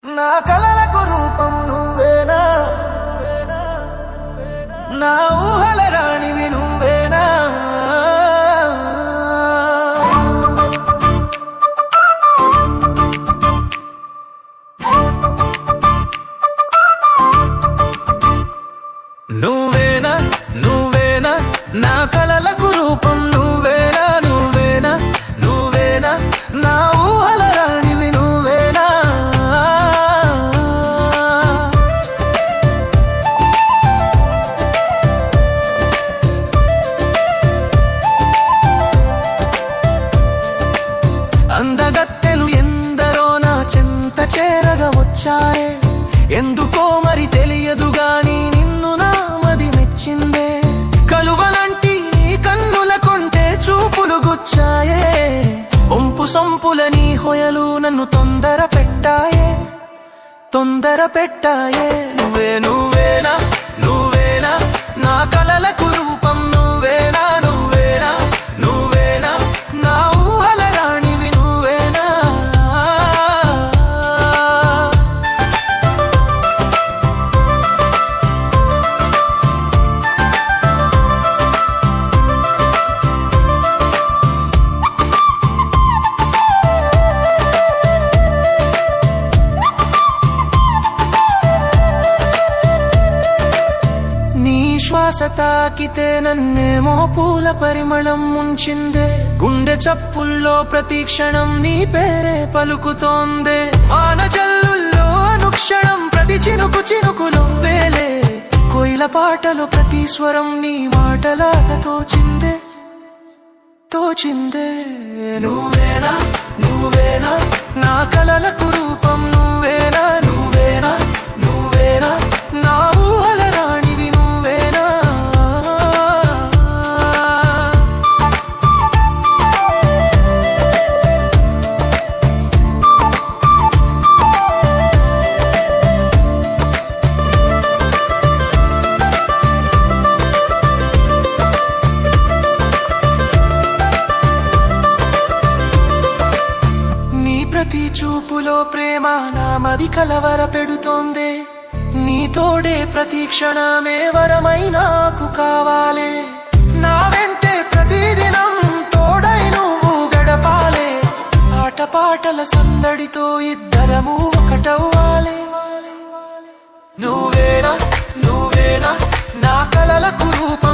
నా కలలకు రూపం నువ్వేనా, నా ఊహల రాణివి నువ్వేనా. నువ్వేనా నువ్వేనా నా కలలకు రూపం నువ్వేనా, నువ్వేనా నువ్వేనా నా ఊహల రాణివి నువ్వేనా. అందగత్తెలు ఎందరో నా చెంత చేరగా వచ్చాయే, ఎందుకో మరి తెలియదు గాని నిన్ను నా మది మెచ్చిందే. కలువలంటి నీ కన్నుల కొంటే చూపులు గుచ్చాయే, ఒంపు సొంపుల నీ హొయలు నన్ను తొందర పెట్టాయే. నువ్వే నువ్వేనా నువ్వేనా నా కలలకు రూపం నువ్వేనా, నువ్వేనా నువ్వేనా నా ఊహల రాణివి నువ్వేనా. శ్వాస తాకితే నన్నేమో పూల పరిమళం ముంచిందే, గుండె చప్పుల్లో ప్రతి క్షణం నీ పేరే పలుకుతోందే. వానజల్లుల్లో అనుక్షణం ప్రతి చినుకు చినుకులో వేలే, కోయిల పాటలో ప్రతి స్వరం నీ మాటలాగా తోచిందే. నువ్వేనా నువ్వేనా నా కలలకు రూపం నువ్వేనా, నువ్వేనా నువ్వేనా నా ఊహల రాణివి నువ్వేనా. ప్రతి చూపులో ప్రేమ నా మది కలవర పెడుతోందే, నీ తోడే ప్రతి క్షణమే వరమై నాకు కావాలే. నా వెంటే ప్రతిదినం తోడై నువ్వు గడపాలే, ఆటపాటల సందడితో ఇద్దరము ఒకటవ్వాలే. నువ్వేనా నువ్వేనా నా కలలకు రూపం